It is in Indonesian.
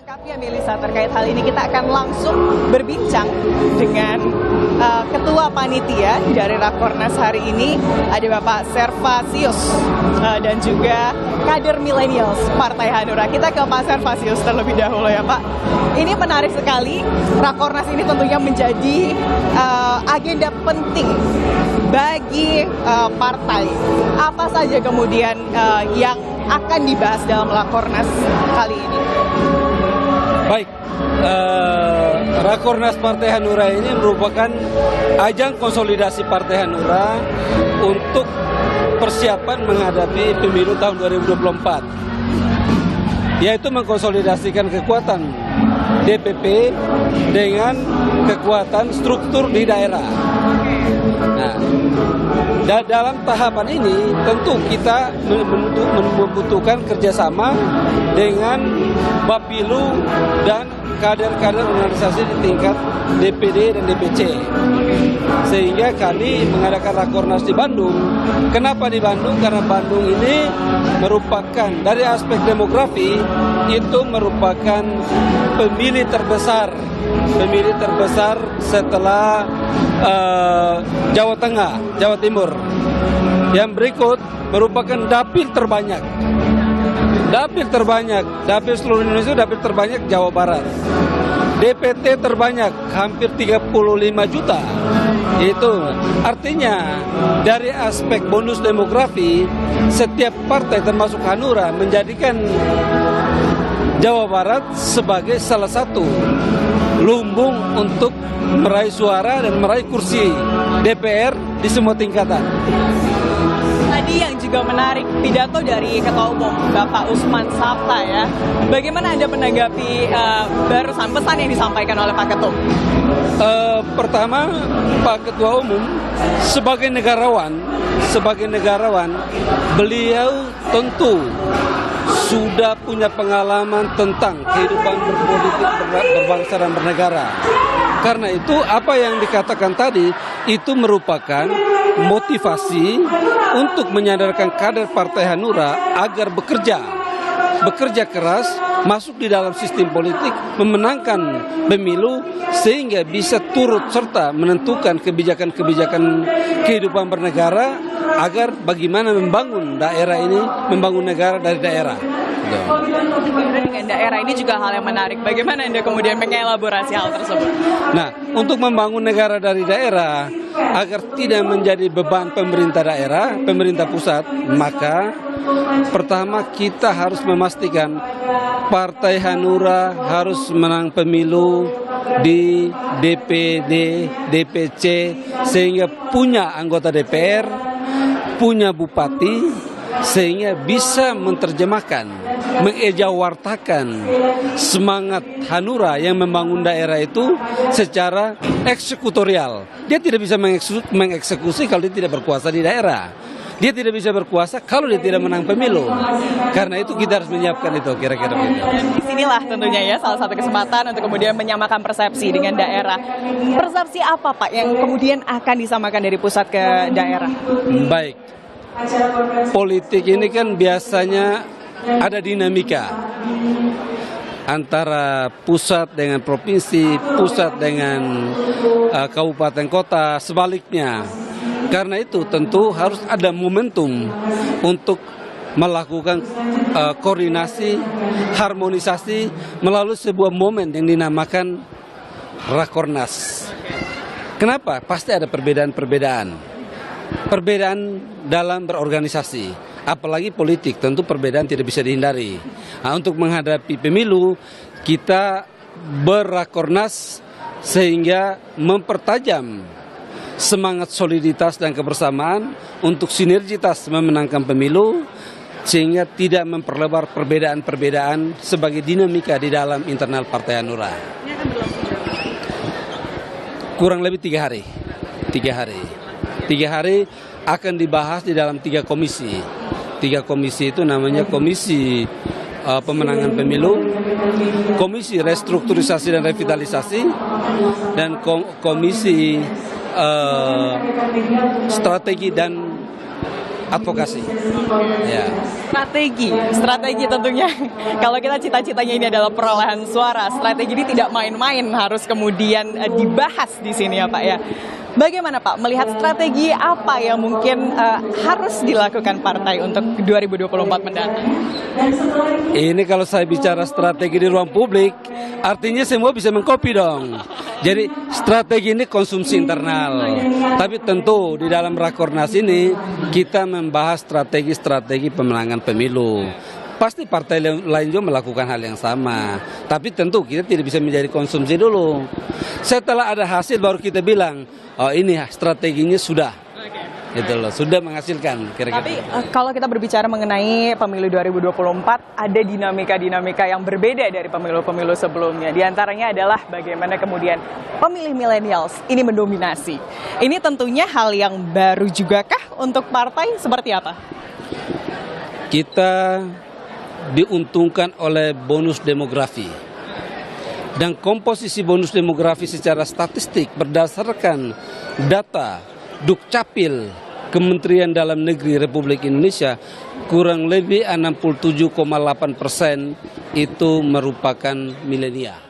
Menanggapi ya Melisa terkait hal ini, kita akan langsung berbincang dengan Ketua Panitia dari Rakornas hari ini, ada Bapak Servasius dan juga kader milenials Partai Hanura. Kita ke Pak Servasius terlebih dahulu ya Pak. Ini menarik sekali, Rakornas ini tentunya menjadi agenda penting bagi partai. Apa saja kemudian yang akan dibahas dalam Rakornas kali ini? Baik, Rakornas Partai Hanura ini merupakan ajang konsolidasi Partai Hanura untuk persiapan menghadapi pemilu tahun 2024, yaitu mengkonsolidasikan kekuatan DPP dengan kekuatan struktur di daerah. Nah, dalam tahapan ini tentu kita membutuhkan kerjasama dengan Bapilu dan kader-kader organisasi di tingkat DPD dan DPC. Sehingga kami mengadakan Rakornas di Bandung. Kenapa di Bandung? Karena Bandung ini merupakan dari aspek demografi itu merupakan pemilih terbesar setelah Jawa Tengah, Jawa Timur. Yang berikut merupakan dapil terbanyak. Dapil seluruh Indonesia, dapil terbanyak Jawa Barat. DPT terbanyak, hampir 35 juta. Itu artinya dari aspek bonus demografi, setiap partai termasuk Hanura menjadikan Jawa Barat sebagai salah satu lumbung untuk meraih suara dan meraih kursi DPR di semua tingkatan. Tadi yang juga menarik pidato dari Ketua Umum Bapak Usman Sabta ya. Bagaimana Anda menanggapi barusan pesan yang disampaikan oleh Pak Ketum? Pertama, Pak Ketua Umum sebagai negarawan, beliau tentu sudah punya pengalaman tentang kehidupan berpolitik, berbangsa dan bernegara. Karena itu apa yang dikatakan tadi itu merupakan motivasi untuk menyadarkan kader Partai Hanura agar bekerja keras, masuk di dalam sistem politik, memenangkan pemilu sehingga bisa turut serta menentukan kebijakan-kebijakan kehidupan bernegara agar bagaimana membangun daerah ini, membangun negara dari daerah. Dengan daerah ini juga hal yang menarik. Bagaimana Anda kemudian mengelaborasi hal tersebut? Nah, untuk membangun negara dari daerah agar tidak menjadi beban pemerintah daerah, pemerintah pusat, maka pertama kita harus memastikan Partai Hanura harus menang pemilu di DPD, DPC sehingga punya anggota DPR, punya bupati, sehingga bisa menerjemahkan, mengejawartakan semangat Hanura yang membangun daerah itu secara eksekutorial. Dia tidak bisa mengeksekusi kalau dia tidak berkuasa di daerah. Dia tidak bisa berkuasa kalau dia tidak menang pemilu. Karena itu kita harus menyiapkan itu kira-kira begitu. Dan disinilah tentunya ya salah satu kesempatan untuk kemudian menyamakan persepsi dengan daerah. Persepsi apa Pak yang kemudian akan disamakan dari pusat ke daerah? Baik. Politik ini kan biasanya ada dinamika antara pusat dengan provinsi, pusat dengan kabupaten kota, sebaliknya. Karena itu tentu harus ada momentum untuk melakukan koordinasi, harmonisasi melalui sebuah momen yang dinamakan Rakornas. Kenapa? Pasti ada perbedaan dalam berorganisasi, apalagi politik, tentu perbedaan tidak bisa dihindari. Nah, untuk menghadapi pemilu, kita berrakornas sehingga mempertajam semangat soliditas dan kebersamaan untuk sinergitas memenangkan pemilu, sehingga tidak memperlebar perbedaan-perbedaan sebagai dinamika di dalam internal Partai Hanura. Kurang lebih 3 hari. 3 hari akan dibahas di dalam 3 komisi. 3 komisi itu namanya Komisi Pemenangan Pemilu, Komisi Restrukturisasi dan Revitalisasi, dan Komisi Strategi dan advokasi. Ya. Strategi tentunya. Kalau kita cita-citanya ini adalah perolehan suara, strategi ini tidak main-main, harus kemudian dibahas di sini ya Pak ya. Bagaimana Pak melihat strategi apa yang mungkin harus dilakukan partai untuk 2024 mendatang? Ini kalau saya bicara strategi di ruang publik, artinya semua bisa mengcopy dong. Jadi strategi ini konsumsi internal. Tapi tentu di dalam Rakornas ini kita membahas strategi-strategi pemenangan pemilu. Pasti partai lain juga melakukan hal yang sama. Tapi tentu kita tidak bisa menjadi konsumsi dulu. Setelah ada hasil baru kita bilang, oh ini strateginya sudah. Gitu loh, sudah menghasilkan kira-kira. Tapi kalau kita berbicara mengenai pemilu 2024, ada dinamika-dinamika yang berbeda dari pemilu-pemilu sebelumnya. Di antaranya adalah bagaimana kemudian pemilih millennials ini mendominasi. Ini tentunya hal yang baru juga kah untuk partai, seperti apa? Kita diuntungkan oleh bonus demografi. Dan komposisi bonus demografi secara statistik berdasarkan data Dukcapil Kementerian Dalam Negeri Republik Indonesia, kurang lebih 67,8% itu merupakan milenial.